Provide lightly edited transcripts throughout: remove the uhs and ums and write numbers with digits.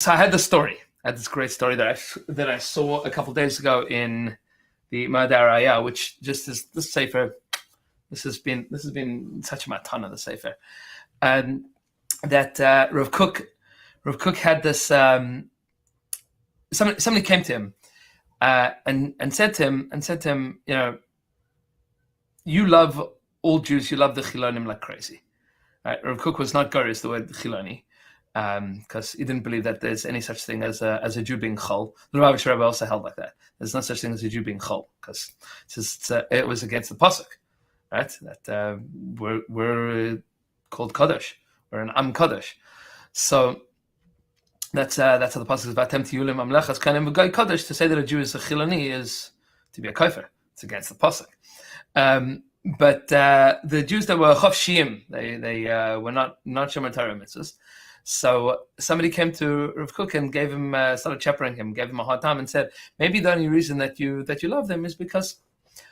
So I had this story. I had this great story that I saw a couple of days ago in the Madaraya, which just is the Sefer. This has been such a matana, the Sefer, and that Rav Kook had this. Somebody came to him and said to him, you love all Jews, you love the Chilonim like crazy. Rav Kook was not goris the word Chiloni, because he didn't believe that there's any such thing as a Jew being chol. The Rav Rebbe also held like that. There's no such thing as a Jew being chol, because it was against the pasuk, right? That we're called Kodesh, we're an Am Kodesh. So that's how the pasuk is Vatem tiyulim amlechas kanem v'goy Kodesh. To say that a Jew is a Chiloni is to be a kofar. It's against the pasuk. But the Jews that were chofshiyim, they were not shomer Torah mitzvahs. So somebody came to Rav Kook and gave him started chaperoning him, gave him a hard time, and said maybe the only reason that you love them is because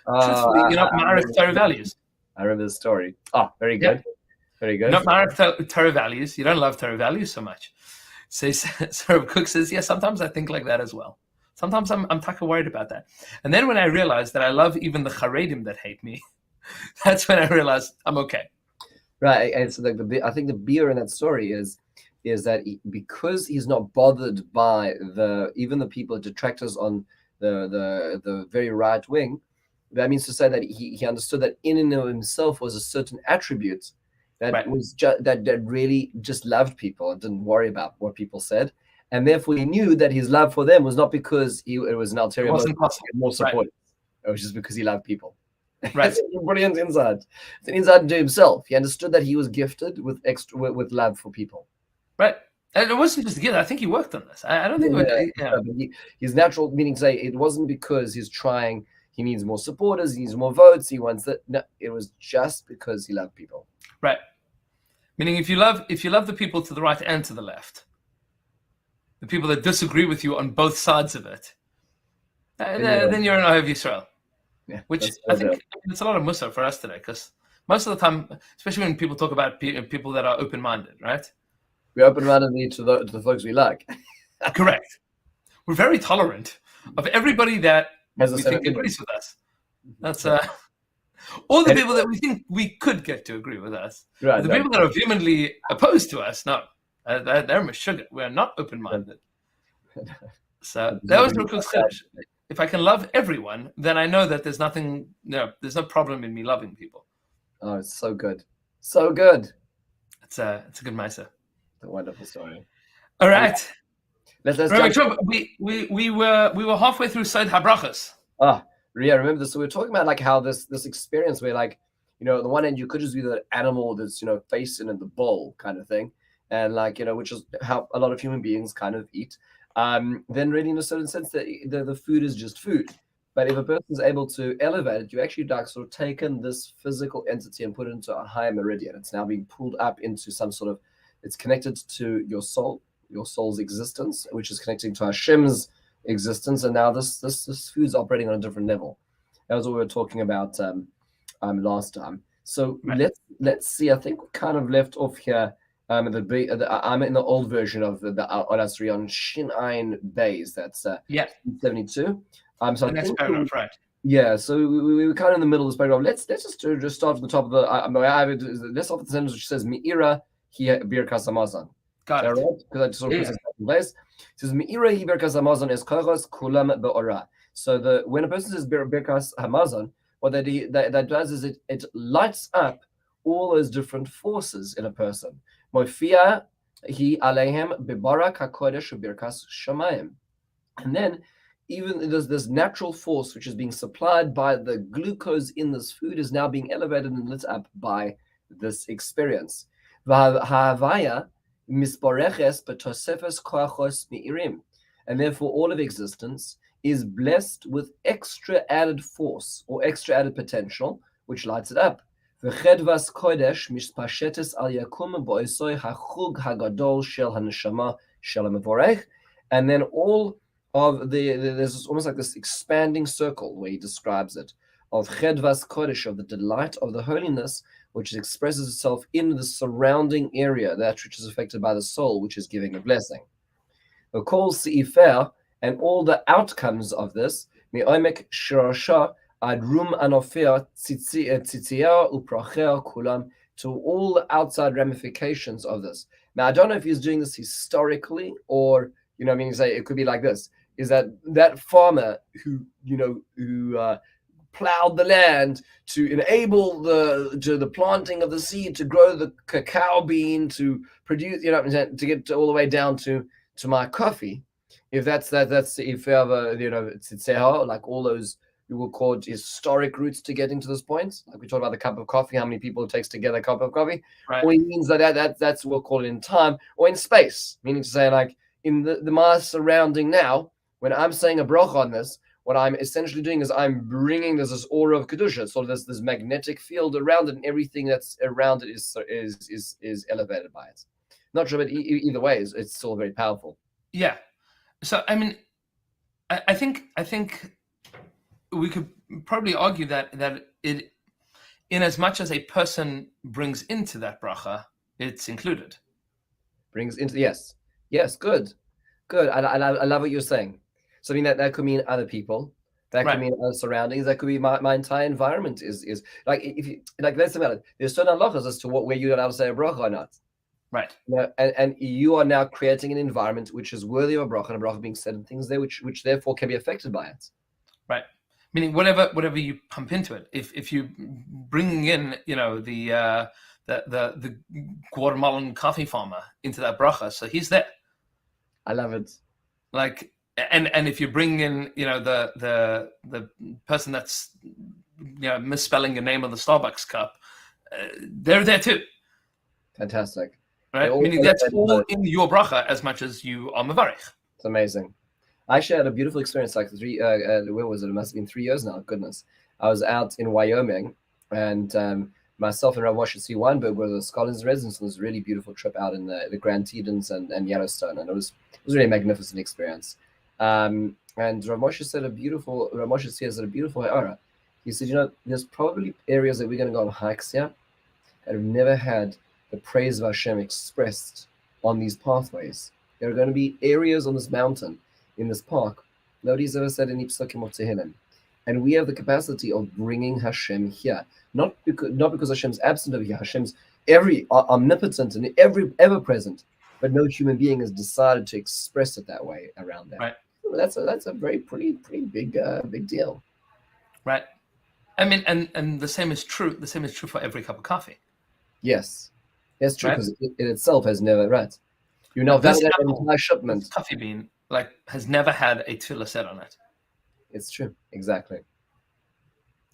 truthfully you're not ma'arif Torah values. I remember the story. Oh, very good, very good. You're not ma'arif Torah values. You don't love Torah values so much. So Rav Kook says, yeah, sometimes I think like that as well. Sometimes I'm taka worried about that. And then when I realized that I love even the Charedim that hate me, that's when I realized I'm okay. Right, and so I think the beer in that story is that because he's not bothered by even the people, detractors on the very right wing, that means to say that he understood that in and of himself was a certain attribute that was that really just loved people and didn't worry about what people said. And therefore, he knew that his love for them was not because it was an ulterior motive, more support. It was just because he loved people. Right. It's a brilliant insight. It's an insight into himself. He understood that he was gifted with love for people. Right. And it wasn't just a gift. I think he worked on this. I don't think his natural meaning to say it wasn't because he's trying. He needs more supporters. He needs more votes. He wants that. No, it was just because he loved people. Right. Meaning, if you love the people to the right and to the left, the people that disagree with you on both sides of it, then you're an Ohev Yisrael. Yeah, which I think it's a lot of mussar for us today, because most of the time, especially when people talk about people that are open-minded, right? We're open-minded to the folks we like. Correct. We're very tolerant of everybody that we think agrees with us. That's all the people that we think we could get to agree with us. Right, the people that are vehemently opposed to us, no, they're meshuggah. We're not open-minded. So that was Rav Kook's chiddush. If I can love everyone, then I know that there's no problem in me loving people. Oh, it's so good. So good. It's a good ma'aseh. It's a wonderful story. All right. Let's we were halfway through Sod HaBrachos. Ah, yeah, remember this. So we were talking about like how this experience where like, on the one end you could just be the animal that's, facing in the bowl kind of thing. And like, which is how a lot of human beings kind of eat. Then really in a certain sense that the food is just food. But if a person is able to elevate it, you actually sort of taken this physical entity and put it into a higher meridian. It's now being pulled up into some sort of, it's connected to your soul's existence, which is connecting to Hashem's existence. And now this food's operating on a different level. That was what we were talking about last time. So let's see. I think we kind of left off here. I'm in the old version of the Olasri on Shin Ayin Bays. That's 72. So the next paragraph, right? Yeah. So we were kind of in the middle of this paragraph. Let's just start from the top of the. Let's start with the sentence which says Me'ira hi birkas hamazon. Got it. Right? Because I just sort of put this in place. It says Me'ira hi birkas hamazon es koros kulam be'ora. So when a person says birkas hamazon, what that does is it lights up all those different forces in a person. Mofia hi alehem bebarak hakodesh birkas shamayim. And then even there's this natural force which is being supplied by the glucose in this food is now being elevated and lit up by this experience. Ha'havaya misbareches betosefes koachos mi'irim. And therefore all of existence is blessed with extra added force or extra added potential, which lights it up. V'chedvas kodesh mishpashetes al yakum bo'esoi hachug hagadol shel haneshama shel hamevorech. And then all of there's almost like this expanding circle where he describes it of chedvas kodesh, of the delight of the holiness, which expresses itself in the surrounding area, that which is affected by the soul, which is giving a blessing. V'kol se'ifer, and all the outcomes of this, me'omek shirasha ad rum anofer tzitzia upracher kulam, to all the outside ramifications of this. Now, I don't know if he's doing this historically or, say it could be like this, is that farmer who plowed the land to enable the planting of the seed, to grow the cacao bean, to produce, to get all the way down to my coffee. If that's if you have like all those we will call it historic routes to getting to this point. Like we talked about the cup of coffee, how many people it takes to get a cup of coffee. Right. Or it means that's what we'll call it in time or in space, meaning to say like in the mass surrounding now, when I'm saying a bracha on this, what I'm essentially doing is I'm bringing this aura of kedusha, so there's this magnetic field around it, and everything that's around it is elevated by it. Not sure, but either way, it's still very powerful. Yeah. So I mean, I think we could probably argue that it, in as much as a person brings into that bracha, it's included. Brings into, yes, good. I love what you're saying. So I mean that could mean other people, that could mean other surroundings, that could be my entire environment is like, if you like, let's about it. There's certain halachas as to where you're allowed to say a bracha or not. Right. And you are now creating an environment which is worthy of a bracha, and a bracha being said, and things there which therefore can be affected by it. Right. Meaning whatever you pump into it. If you bringing in the Guatemalan coffee farmer into that bracha, so he's there. I love it. Like, and if you bring in the person that's misspelling your name on the Starbucks cup, they're there too. Fantastic. Right. Meaning that's all in your bracha as much as you are mevarich. It's amazing. I actually had a beautiful experience like where was it? It must have been 3 years now. Goodness. I was out in Wyoming, and myself and Rav Moshe Tzvi Weinberg were the scholars in residence on this really beautiful trip out in the Grand Tetons and Yellowstone, and it was really a magnificent experience. And Rav Moshe said a beautiful ha'ara. He said, there's probably areas that we're going to go on hikes here that have never had the praise of Hashem expressed on these pathways. There are going to be areas on this mountain, in this park, nobody's ever said any psukim of Tehillim. And we have the capacity of bringing Hashem here. Not because Hashem's absent over here. Hashem's omnipotent and ever present, but no human being has decided to express it that way around there. Right. So that's a very pretty big deal. Right. I mean, and the same is true. The same is true for every cup of coffee. Yes, that's true, because it itself has never right. You know, validate an entire shipment. Coffee bean has never had a tefillah said on it. It's true, exactly.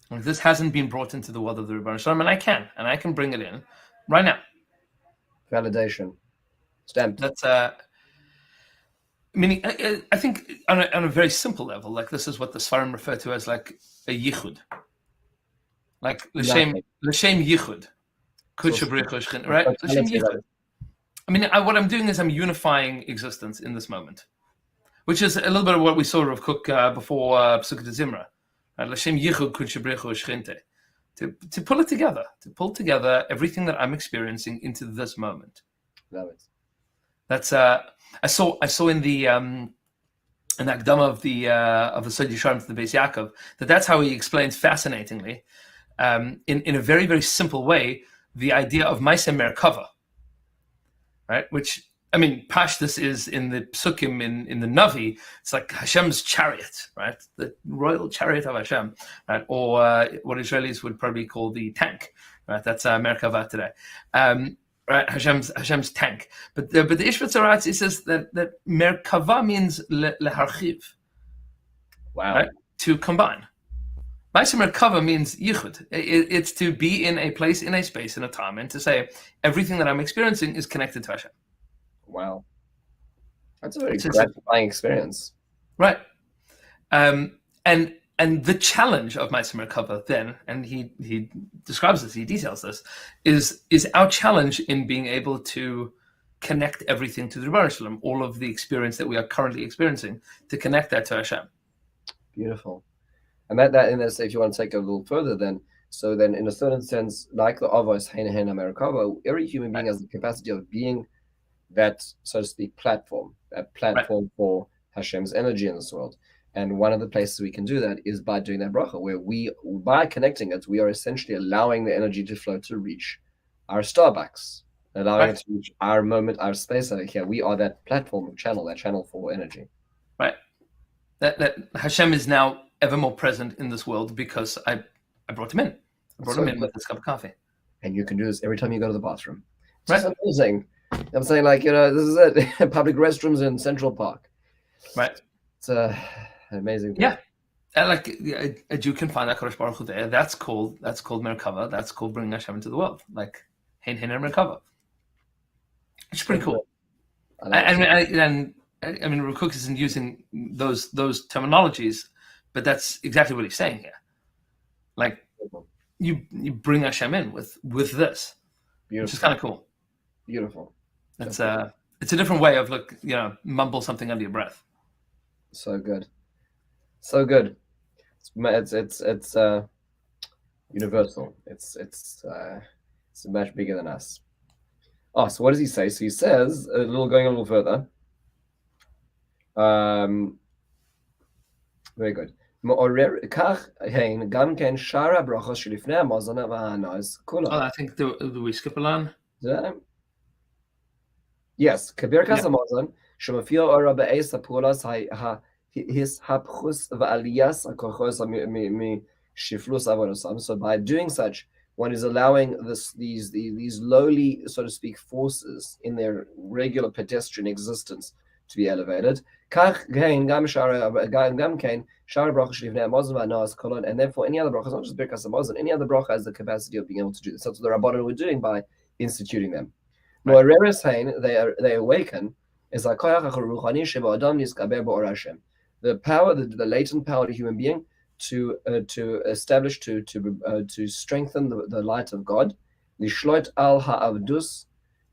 And this hasn't been brought into the world of the Rebbeinu Shalom, and I can bring it in right now. Validation, stamped. That's meaning. I think on a very simple level, like this is what the Sfarim refer to as like a yichud, like l'shem yichud, right? L'shem yichud. I mean, what I'm doing is I'm unifying existence in this moment, which is a little bit of what we saw of Cook before Pesukah de Zimra. L'shem yichud kudshabrechu shchinte. To pull it together, to pull together everything that I'm experiencing into this moment. Love it. That's I saw in the Akdama of the Sod Yesharim to the Beis Yaakov that's how he explains fascinatingly, in a very, very simple way, the idea of Maaseh Merkava. Right, which I mean, Pashtus is in the Psukim in the Navi. It's like Hashem's chariot, right? The royal chariot of Hashem, right? Or what Israelis would probably call the tank, right? That's Merkava today, right? Hashem's tank. But the Ishvatzer writes, it says that Merkava means leharchiv. Wow. Right? To combine. Maaseh Merkava means yichud. It's to be in a place, in a space, in a time, and to say everything that I'm experiencing is connected to Hashem. Wow, that's a very gratifying experience. Right, and the challenge of Maaseh Merkava then, and he describes this, he details this, is our challenge in being able to connect everything to the Rebbeinu Shalom, all of the experience that we are currently experiencing, to connect that to Hashem. Beautiful. And that and that's, if you want to take it a little further, then in a certain sense, like the Avos Heina Merkava, every human being has the capacity of being that, so to speak, platform, that platform for Hashem's energy in this world. And one of the places we can do that is by doing that bracha, where by connecting it, we are essentially allowing the energy to flow to reach our Starbucks, allowing it to reach our moment, our space over here. We are that platform channel, that channel for energy. Right. That Hashem is now ever more present in this world because I brought him in. I brought him in with this cup of coffee. And you can do this every time you go to the bathroom. It's just amazing. I'm saying, like, this is it. Public restrooms in Central Park. Right. It's an amazing thing. Yeah. And like a Jew can find that Kodesh Baruch Hu there. That's called Merkava. That's called bringing Hashem into the world. Like Hein and Merkava. It's pretty cool. I mean, Rav Kook isn't using those terminologies, but that's exactly what he's saying here. Like you bring Hashem in with this, beautiful, which is kind of cool. Beautiful. It's a different way of mumble something under your breath. So good, so good. It's universal. It's much bigger than us. Oh, so what does he say? So he says going a little further. Very good. Oh, I think do we skip a line? Yes. Kabirkas Hamazon, Shemafio Ora Be'es Hapulas his Hapchus Va'aliyas Akochos mi Shiflus Avodosam. So by doing such, one is allowing these lowly, so to speak, forces in their regular pedestrian existence to be elevated. And therefore, any other bracha, not just Birkas Hamazon, any other bracha has the capacity of being able to do this. That's what the Rabbanan were doing by instituting them. They awaken is the power, the latent power of the human being to establish, to strengthen the light of God, lishlot al ha'avdus,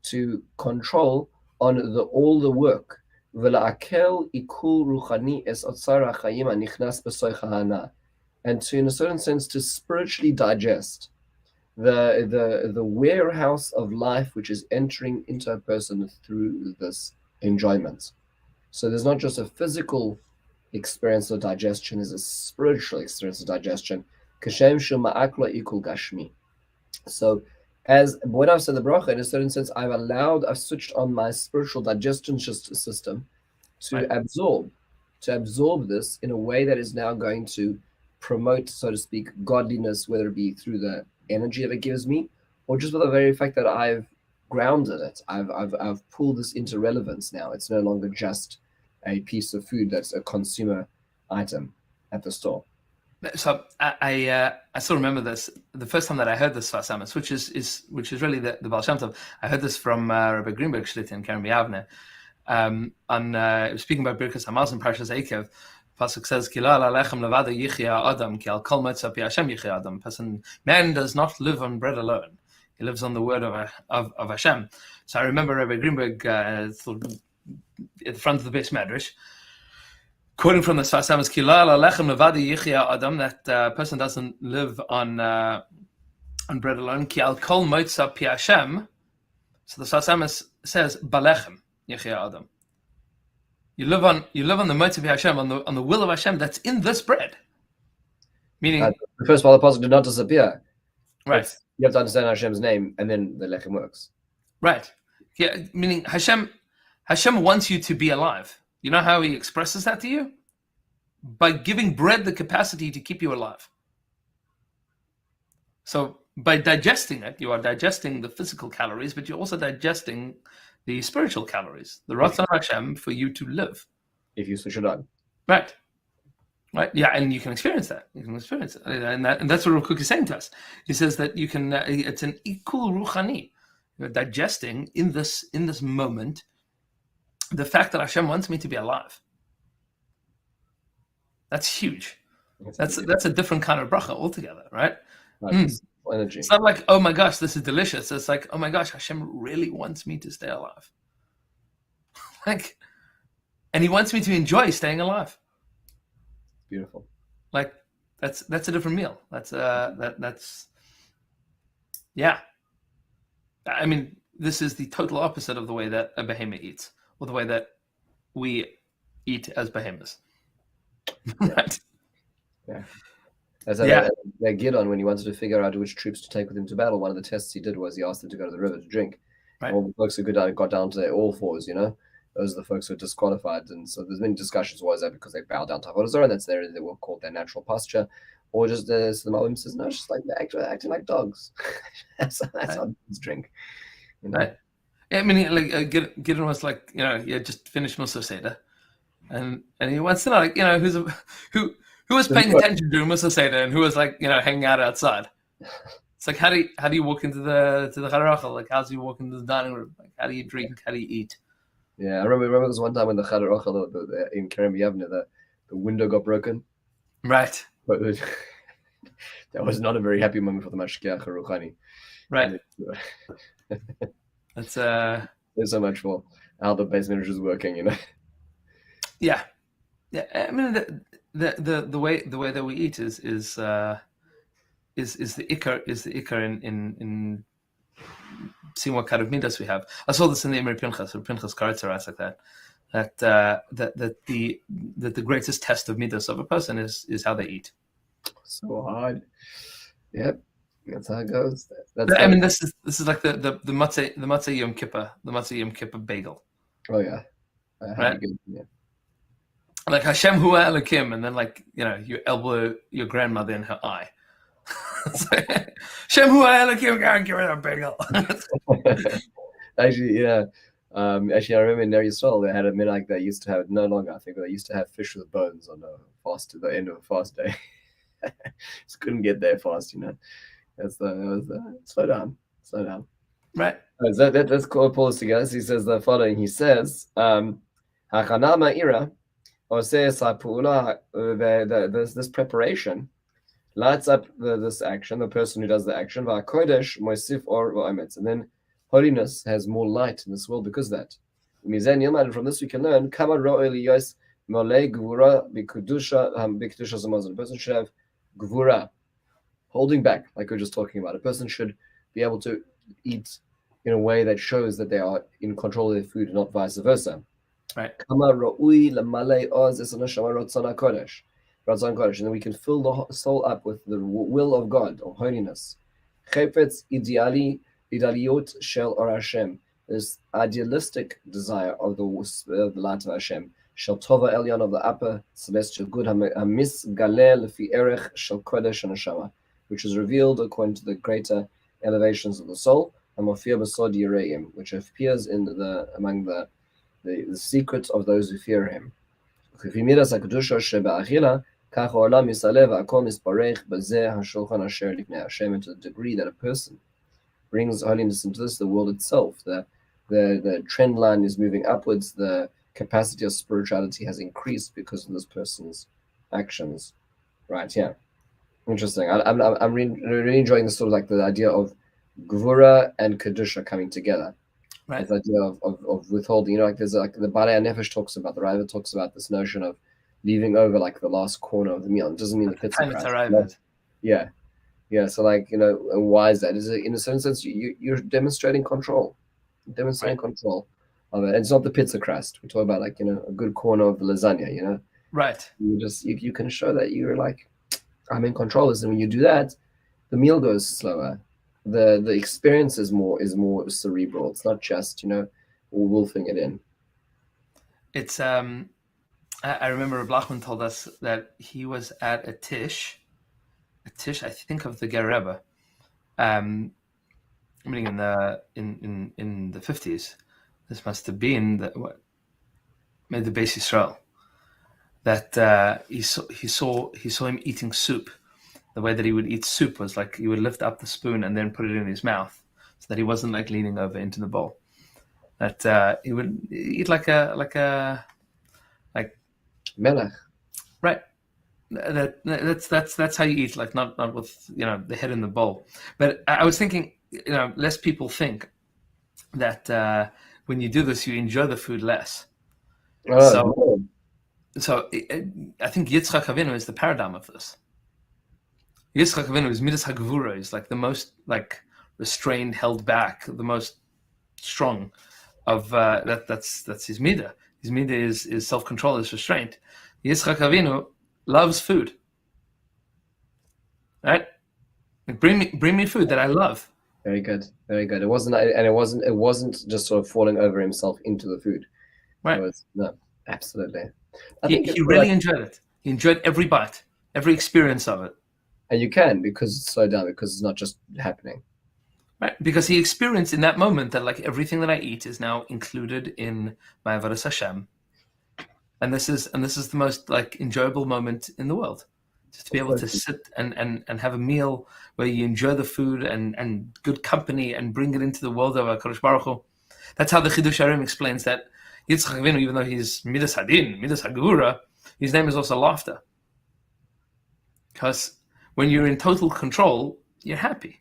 to control on all the work, v'la'akel ikul ruchani es otzar ha'chayim hanichnas b'soich ha'ana, and to, in a certain sense, to spiritually digest the warehouse of life which is entering into a person through this enjoyment. So there's not just a physical experience of digestion, there's a spiritual experience of digestion. So as when I've said the bracha, in a certain sense, I've switched on my spiritual digestion system to absorb this in a way that is now going to promote, so to speak, godliness, whether it be through the energy that it gives me, or just with the very fact that I've grounded it. I've pulled this into relevance now. It's no longer just a piece of food that's a consumer item at the store. So I still remember this. The first time that I heard this Sfasamas, which is really the Baal Shem Tov. I heard this from Rabbi Greenberg Shlit in Karen Biavne. Speaking about Birkas Hamazon and Parshas Eikev, Pasuk says, "Kilal alechem levada yichya adam, ki al kol motzah pi Hashem yichya adam." Man does not live on bread alone; he lives on the word of Hashem. So I remember Rabbi Greenberg at the front of the base medrash, quoting from the Sfasamas, "Kilal alechem levada yichya adam," that person doesn't live on bread alone. Ki al kol motzah pi Hashem. So the Sfasamas says, "Balechem yichya adam." You live on the motzah of Hashem, on the will of Hashem that's in this bread. Meaning, first of all, the pasuk did not disappear. Right. You have to understand Hashem's name, and then the lechem works. Right. Yeah. Meaning Hashem wants you to be alive. You know how He expresses that to you? By giving bread the capacity to keep you alive. So by digesting it, you are digesting the physical calories, but you're also digesting the spiritual calories, the Ratzon Hashem for you to live. If you switch it on. Right. Yeah, and you can experience that. And that's what Rav Kook is saying to us. He says that you can. It's an ikul ruchani. You're digesting in this moment the fact that Hashem wants me to be alive. That's huge. That's a different kind of bracha altogether, right? Energy. It's not like, oh my gosh, this is delicious. It's like, oh my gosh, Hashem really wants me to stay alive. And He wants me to enjoy staying alive. Beautiful. Like that's a different meal. That's yeah. I mean, this is the total opposite of the way that a behemoth eats, or the way that we eat as behemoths. Right? Yeah. As that Gideon, when he wanted to figure out which troops to take with him to battle, one of the tests he did was he asked them to go to the river to drink. Right. All the folks who got down to their all fours, those are the folks who are disqualified. And so there's many discussions. Was that because they bow down to Avodah, and that's they were called their natural posture, or just so the Malbim says no, it's just like they're acting like dogs. that's how dogs drink. Right. Yeah, I mean, like Gideon was like, just finish Musa Seder, and he wants to know, like, who was paying attention during Musa Seder and who was like, hanging out outside. It's like, how do you walk into the Chadar? Like, how do you walk into the dining room? Like, how do you drink? How do you eat? Yeah, I remember there was one time when the Chadar in Kerem Yavne, the window got broken. Right. But that was not a very happy moment for the Mashkiach Ruchani. Right. That's There's so much for how the base manager is working, Yeah. I mean, the way that we eat is the ikar in seeing what kind of midas we have. I saw this in the Emir Pinchas, or Pinchas Karitzer, like that the greatest test of midas of a person is how they eat. So hard. Yep, that's how it goes. This is like the matzah Yom Kippur, the matzah Yom Kippur bagel. Oh yeah, right. Yeah. Like Hashem Hua Elokim, and then you elbow your grandmother in her eye. Hashem Hua Elokim, go and give her a bagel. Actually, yeah. I remember in Ner Yisrael they had a minhag that used to have it no longer. I think they used to have fish with bones on a fast at the end of a fast day. Just couldn't get there fast, That's slow down. Right. Let's call Paul together. So he says the following. He says, "Hachana ma'ira." This preparation lights up this action, the person who does the action, and then holiness has more light in this world because of that. And from this we can learn, a person should have gvura, holding back, like we were just talking about. A person should be able to eat in a way that shows that they are in control of their food, not vice versa. Right. And then we can fill the soul up with the will of God, or holiness. This idealistic desire of the light of Hashem, shel tova elyon, of the upper celestial good, which is revealed according to the greater elevations of the soul, which appears in among the secrets of those who fear him. And to the degree that a person brings holiness into this, the world itself, the trend line is moving upwards, the capacity of spirituality has increased because of this person's actions. Right, yeah. Interesting. I'm really enjoying this sort of like the idea of Gvura and Kedusha coming together. Right. This idea of withholding, there's like the Balei Nefesh talks about, the Raiva talks about this notion of leaving over like the last corner of the meal. It doesn't mean the pizza. Yeah. So why is that? Is it, in a certain sense, you're demonstrating control, control of it. And it's not the pizza crust. We talk about a good corner of the lasagna. Right. You can show that you're like, I'm in control. And when you do that, the meal goes slower. The experience is more cerebral. It's not just wolfing it in. It's I remember Blachman told us that he was at a tish, I think of the Ger Rebbe, meaning in the 50s. This must have been made the Beis Yisrael. That he saw him eating soup. The way that he would eat soup was like he would lift up the spoon and then put it in his mouth, so that he wasn't like leaning over into the bowl. That he would eat like melech. Right. That's how you eat, like not with the head in the bowl. But I was thinking, less people think that when you do this, you enjoy the food less. So I think Yitzchak Avinu is the paradigm of this. Yitzchak Avinu is Midas HaGevura, is like the most like restrained, held back, the most strong of that's his midah. His midah is self-control, is restraint. Yitzchak Avinu loves food, right? Like, bring me food that I love. Very good, very good. It wasn't just sort of falling over himself into the food. Right. No, absolutely. He really enjoyed it. He enjoyed every bite, every experience of it. And you can, because it's slowed down, because it's not just happening. Right, because he experienced in that moment that like everything that I eat is now included in my avodas Hashem, and this is the most like enjoyable moment in the world, just to be able to sit and have a meal where you enjoy the food and good company and bring it into the world of HaKadosh Baruch Hu. That's how the Chidush Harim explains that Yitzchak Avinu, even though he's Midas Hadin, Midas Hagura, his name is also laughter, because when you're in total control, you're happy.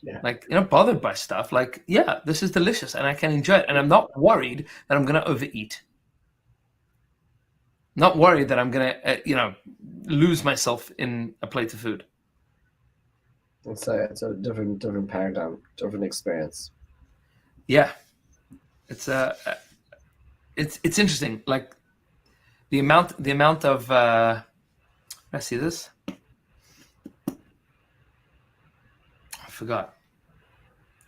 Yeah. Like, you're not bothered by stuff. Like, yeah, this is delicious and I can enjoy it. And I'm not worried that I'm going to overeat. Not worried that I'm going to, lose myself in a plate of food. It's a different paradigm, different experience. Yeah. It's interesting. Like the amount of, I see this. I forgot.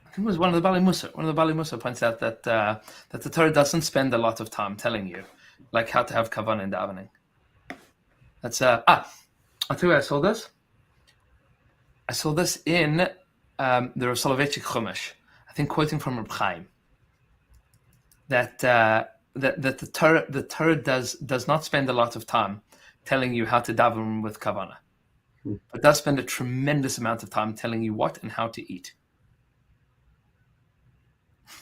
I think it was one of the Bali Musa. One of the Bali Musa points out that the Torah doesn't spend a lot of time telling you, like, how to have kavanah in davening. That's I'll tell you where I saw this. I saw this in the Rav Soloveitchik Chumash, I think, quoting from Reb Chaim, that the Torah does not spend a lot of time telling you how to daven with kavanah, but does spend a tremendous amount of time telling you what and how to eat.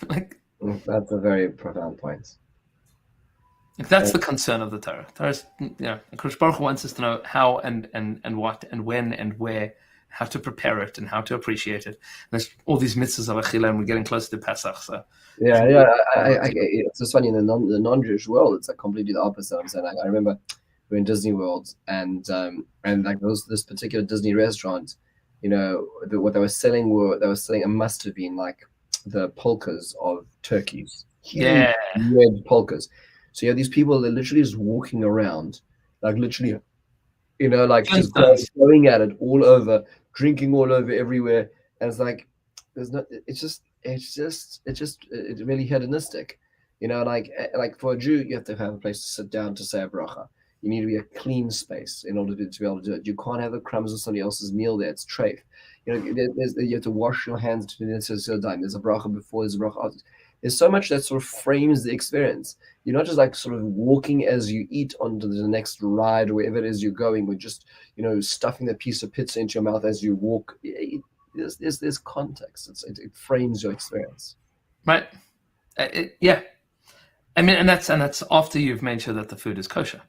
Like, that's a very profound point. Like, that's the concern of the Torah. Torah's, HaKadosh Baruch Hu wants us to know how and what and when and where, how to prepare it and how to appreciate it. And there's all these mitzvahs of Achila, and we're getting closer to Pesach. So it's just funny, in the non-Jewish world, it's like completely the opposite. I'm saying, like, I remember we were in Disney World, and like this particular Disney restaurant, what they were selling it must have been like the polkas of turkeys. Yeah, red polkas. So you have these people that literally just walking around, like literally, just going at it all over, drinking all over everywhere, and it's like, it's really hedonistic, like for a Jew, you have to have a place to sit down to say a bracha. You need to be a clean space in order to be able to do it. You can't have the crumbs of somebody else's meal there. It's treif. You have to wash your hands to the necessary time. There's a bracha before, there's a bracha after. There's so much that sort of frames the experience. You're not just like sort of walking as you eat onto the next ride or wherever it is you're going, with just stuffing that piece of pizza into your mouth as you walk. There's context. It frames your experience. Right. Yeah. I mean, and that's after you've made sure that the food is kosher.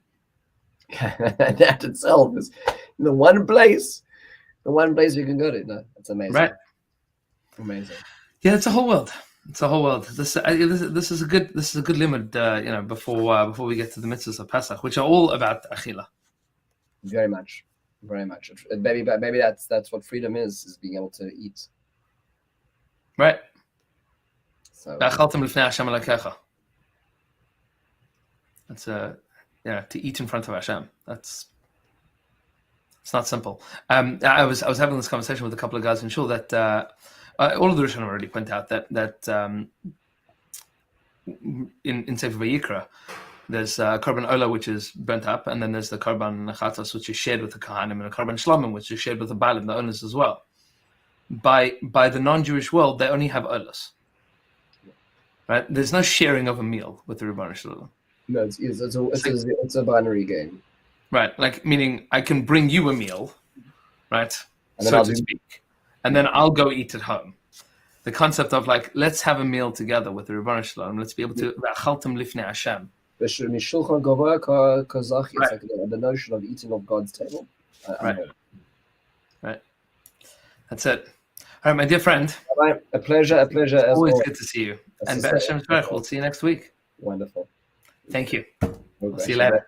That itself is the one place you can go to. No, it's amazing. Right. Amazing. Yeah, it's a whole world. It's a whole world. This is a good limud, before we get to the mitzvahs of Pesach, which are all about achila. Very much. Maybe that's what freedom is being able to eat. Right. So that's to eat in front of Hashem. It's not simple. I was having this conversation with a couple of guys in shul that all of the Rishonim already point out that in Sefer Vayikra, there's Korban Ola, which is burnt up, and then there's the Korban Chatos, which is shared with the Kohanim, and the Korban Shlomim, which is shared with the Baalim, the owners as well. By the non-Jewish world, they only have Olas. Right? There's no sharing of a meal with the Rebbeinu Shalom. No, it's a binary game. Right, like, meaning I can bring you a meal, right, and so to speak, and then I'll go eat at home. The concept of, like, let's have a meal together with the Rebbeinu Shalom, let's be able to v'achaltem lifnei Hashem. It's like the notion of eating off God's table. Right. That's it. All right, my dear friend. Bye. A pleasure. Always good to see you. And Hashem, we'll see you next week. Wonderful. Thank you. We'll see you later.